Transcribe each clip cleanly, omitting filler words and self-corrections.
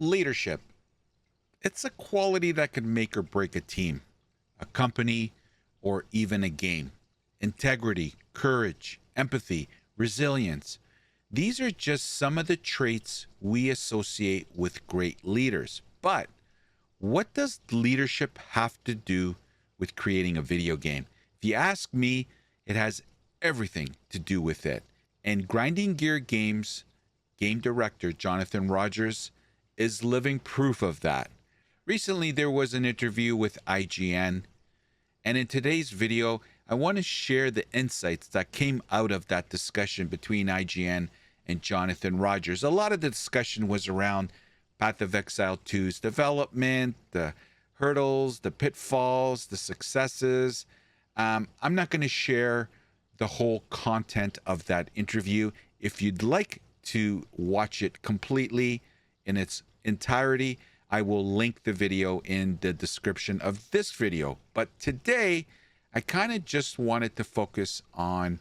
Leadership. It's a quality that can make or break a team, a company, or even a game. Integrity, courage, empathy, resilience. These are just some of the traits we associate with great leaders. But what does leadership have to do with creating a video game? If you ask me, it has everything to do with it. And Grinding Gear Games game director Jonathan Rogers is living proof of that. Recently, there was an interview with IGN, and in today's video, I want to share the insights that came out of that discussion between IGN and Jonathan Rogers. A lot of the discussion was around Path of Exile 2's development, the hurdles, the pitfalls, the successes. I'm not going to share the whole content of that interview. If you'd like to watch it completely in its entirety, I will link the video in the description of this video. But today, I kind of just wanted to focus on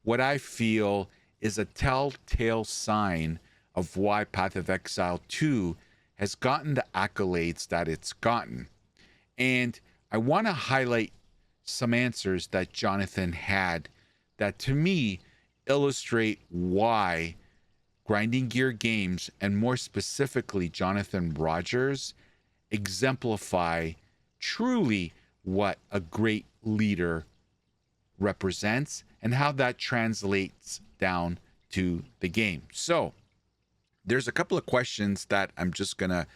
what I feel is a telltale sign of why Path of Exile 2 has gotten the accolades that it's gotten. And I want to highlight some answers that Jonathan had that to me illustrate why Grinding Gear Games, and more specifically Jonathan Rogers, exemplify truly what a great leader represents and how that translates down to the game. So there's a couple of questions that I'm just going to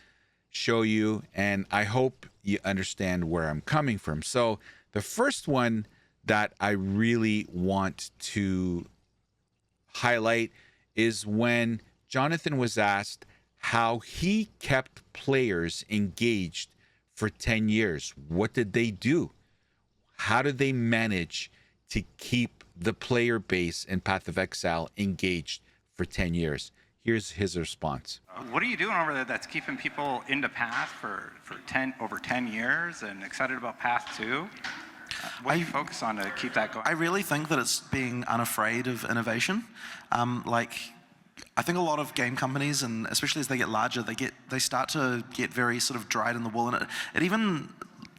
show you, and I hope you understand where I'm coming from. So the first one that I really want to highlight is when Jonathan was asked how he kept players engaged for 10 years. What did they do? How did they manage to keep the player base in Path of Exile engaged for 10 years? Here's his response. What are you doing over there that's keeping people into Path for over 10 years and excited about Path 2? What do you focus on to keep that going? I really think that it's being unafraid of innovation. I think a lot of game companies, and especially as they get larger, they start to get very sort of dried in the wool, and it even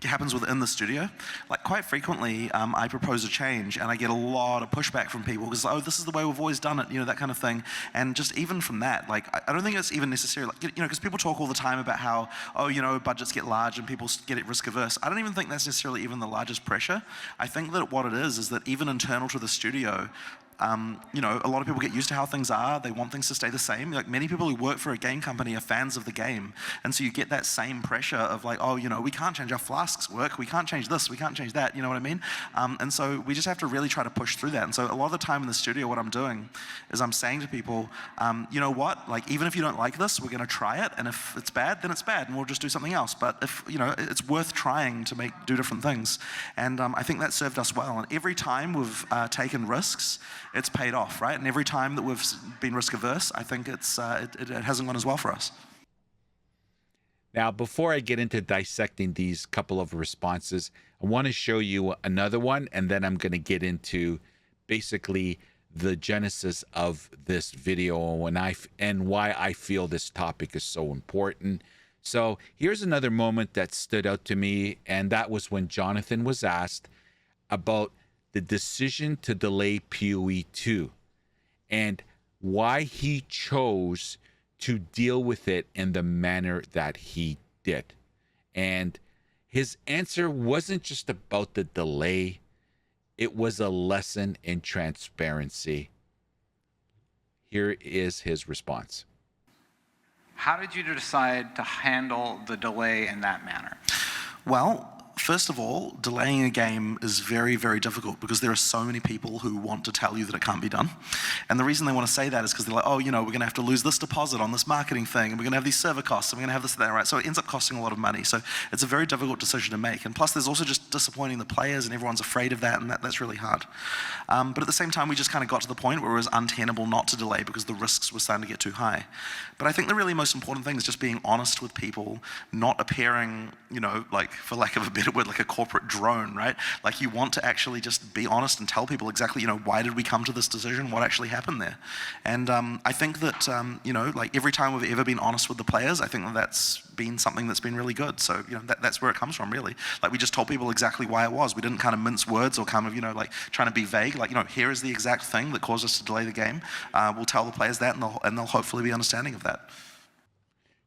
happens within the studio. Like quite frequently, I propose a change and I get a lot of pushback from people because, oh, this is the way we've always done it, you know, that kind of thing. And just even from that, like, I don't think it's even necessary, like, you know, because people talk all the time about how, oh, you know, budgets get large and people get risk averse. I don't even think that's necessarily even the largest pressure. I think that what it is that even internal to the studio, you know, a lot of people get used to how things are. They want things to stay the same. Like many people who work for a game company are fans of the game. And so you get that same pressure of like, oh, you know, we can't change our flasks work. We can't change this. We can't change that. You know what I mean? And so we just have to really try to push through that. And so a lot of the time in the studio, what I'm doing is I'm saying to people, you know what? Like, even if you don't like this, we're going to try it. And if it's bad, then it's bad. And we'll just do something else. But if, you know, it's worth trying to do different things. And I think that served us well. And every time we've taken risks, it's paid off, right? And every time that we've been risk averse, I think it hasn't gone as well for us. Now, before I get into dissecting these couple of responses, I want to show you another one, and then I'm going to get into basically the genesis of this video and why I feel this topic is so important. So here's another moment that stood out to me, and that was when Jonathan was asked about the decision to delay POE 2 and why he chose to deal with it in the manner that he did. And his answer wasn't just about the delay, it was a lesson in transparency. Here is his response. How did you decide to handle the delay in that manner? Well, first of all, delaying a game is very, very difficult because there are so many people who want to tell you that it can't be done. And the reason they want to say that is because they're like, oh, you know, we're going to have to lose this deposit on this marketing thing, and we're going to have these server costs, and we're going to have this and that, right? So it ends up costing a lot of money. So it's a very difficult decision to make. And plus, there's also just disappointing the players, and everyone's afraid of that, and that's really hard. But at the same time, we just kind of got to the point where it was untenable not to delay because the risks were starting to get too high. But I think the really most important thing is just being honest with people, not appearing, you know, like, for lack of a better better word, like a corporate drone, right? Like you want to actually just be honest and tell people exactly, why did we come to this decision? What actually happened there? And I think that, like every time we've ever been honest with the players, I think that's been something that's been really good. So, that's where it comes from, really. Like we just told people exactly why it was. We didn't kind of mince words or kind of, like trying to be vague. Like, here is the exact thing that caused us to delay the game. We'll tell the players that, and they'll hopefully be understanding of that.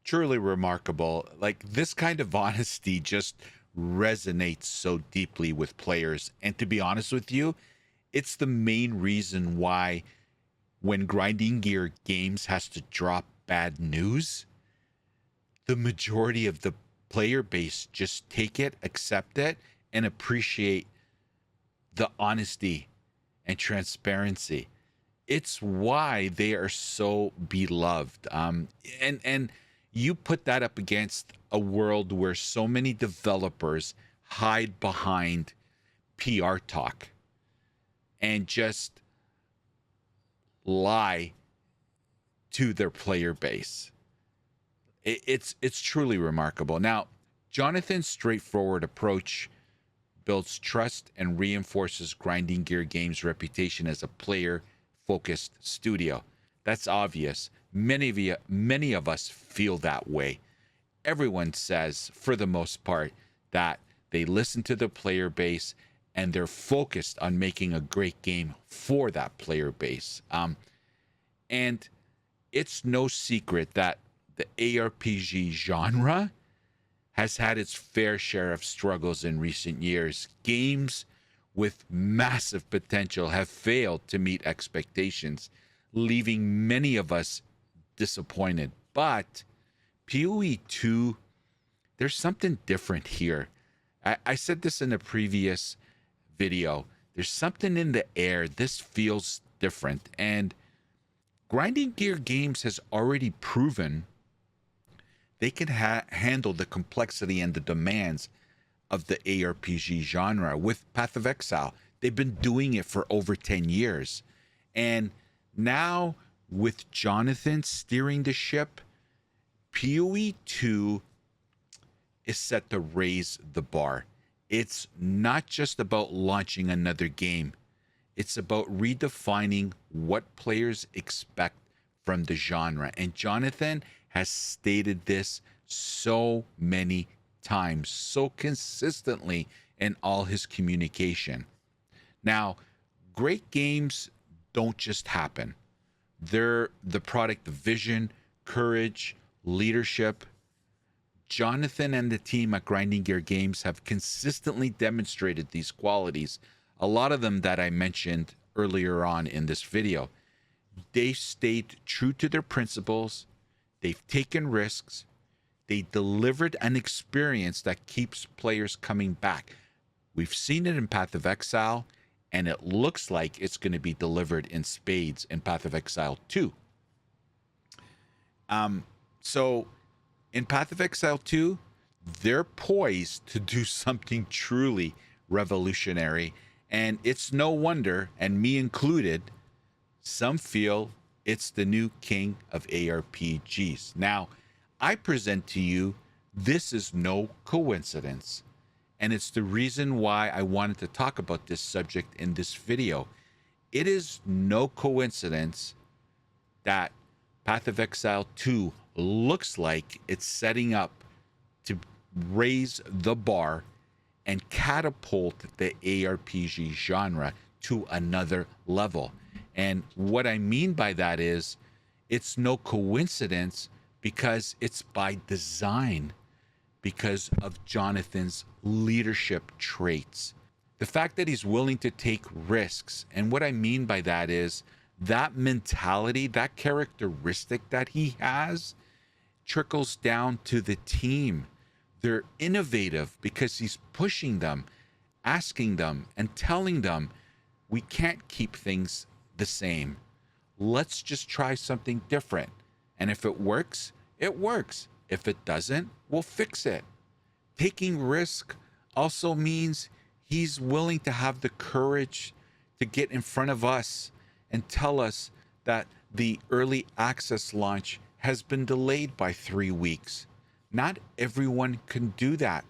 Truly remarkable. Like, this kind of honesty just resonates so deeply with players. And to be honest with you, it's the main reason why when Grinding Gear Games has to drop bad news, the majority of the player base just take it, accept it, and appreciate the honesty and transparency. It's why they are so beloved. And you put that up against a world where so many developers hide behind PR talk and just lie to their player base. It's truly remarkable. Now, Jonathan's straightforward approach builds trust and reinforces Grinding Gear Games' reputation as a player-focused studio. That's obvious. Many of us feel that way. Everyone says, for the most part, that they listen to the player base and they're focused on making a great game for that player base. And it's no secret that the ARPG genre has had its fair share of struggles in recent years. Games with massive potential have failed to meet expectations, leaving many of us disappointed. But POE 2, there's something different here. I said this in a previous video. There's something in the air. This feels different. And Grinding Gear Games has already proven they can handle the complexity and the demands of the ARPG genre with Path of Exile. They've been doing it for over 10 years. And now with Jonathan steering the ship, POE 2 is set to raise the bar. It's not just about launching another game. It's about redefining what players expect from the genre. And Jonathan has stated this so many times, so consistently in all his communication. Now, great games don't just happen. They're the product of vision, courage, leadership. Jonathan and the team at Grinding Gear Games have consistently demonstrated these qualities, a lot of them that I mentioned earlier on in this video. They've stayed true to their principles. They've taken risks. They delivered an experience that keeps players coming back. We've seen it in Path of Exile, and it looks like it's going to be delivered in spades in Path of Exile 2. So in Path of Exile 2, they're poised to do something truly revolutionary. And it's no wonder, and me included, some feel it's the new king of ARPGs. Now, I present to you, this is no coincidence. And it's the reason why I wanted to talk about this subject in this video. It is no coincidence that Path of Exile 2 looks like it's setting up to raise the bar and catapult the ARPG genre to another level. And what I mean by that is, it's no coincidence because it's by design, because of Jonathan's leadership traits. The fact that he's willing to take risks. And what I mean by that is, that mentality, that characteristic that he has trickles down to the team. They're innovative because he's pushing them, asking them, and telling them, we can't keep things the same. Let's just try something different. And if it works, it works. If it doesn't, we'll fix it. Taking risk also means he's willing to have the courage to get in front of us and tell us that the early access launch has been delayed by 3 weeks. Not everyone can do that.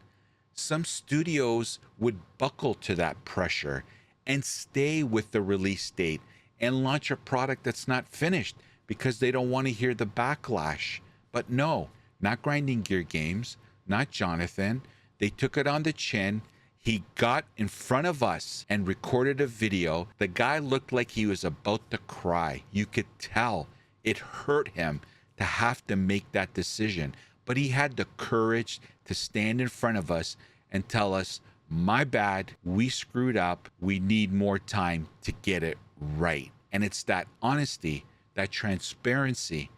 some studios would buckle to that pressure and stay with the release date and launch a product that's not finished because they don't want to hear the backlash. But no, not Grinding Gear Games, not Jonathan. They took it on the chin. He got in front of us and recorded a video. The guy looked like he was about to cry. You could tell it hurt him to have to make that decision. But he had the courage to stand in front of us and tell us, my bad, we screwed up. We need more time to get it right. And it's that honesty, that transparency,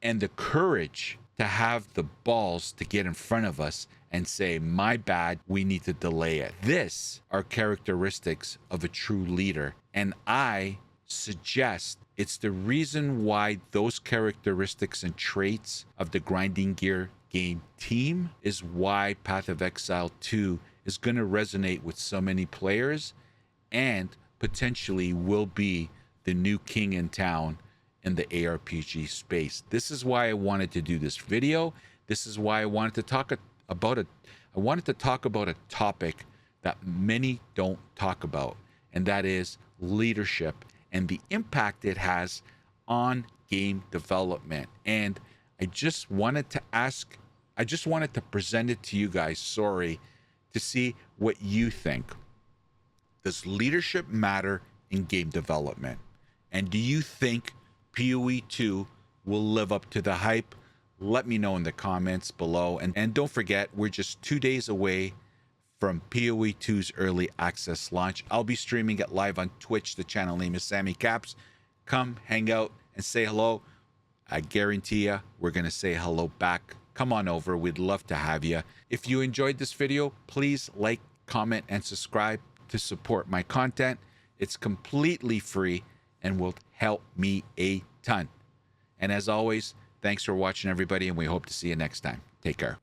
and the courage to have the balls to get in front of us and say, my bad, we need to delay it. This are characteristics of a true leader. And I suggest it's the reason why those characteristics and traits of the Grinding Gear game team is why Path of Exile 2 is going to resonate with so many players and potentially will be the new king in town in the ARPG space. This is why I wanted to do this video. This is why I wanted to talk about a topic that many don't talk about, and that is leadership and the impact it has on game development. And I just wanted to present it to you guys, to see what you think. Does leadership matter in game development? And do you think POE 2 will live up to the hype? Let me know in the comments below. And don't forget, we're just 2 days away from POE 2's early access launch. I'll be streaming it live on Twitch. The channel name is SamyCaps. Come hang out and say hello. I guarantee you, we're going to say hello back. Come on over. We'd love to have you. If you enjoyed this video, please like, comment, and subscribe to support my content. It's completely free and will help me a ton. And as always, thanks for watching, everybody, and we hope to see you next time. Take care.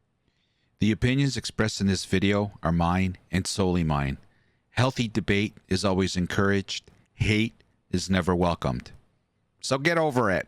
The opinions expressed in this video are mine and solely mine. Healthy debate is always encouraged. Hate is never welcomed. So get over it.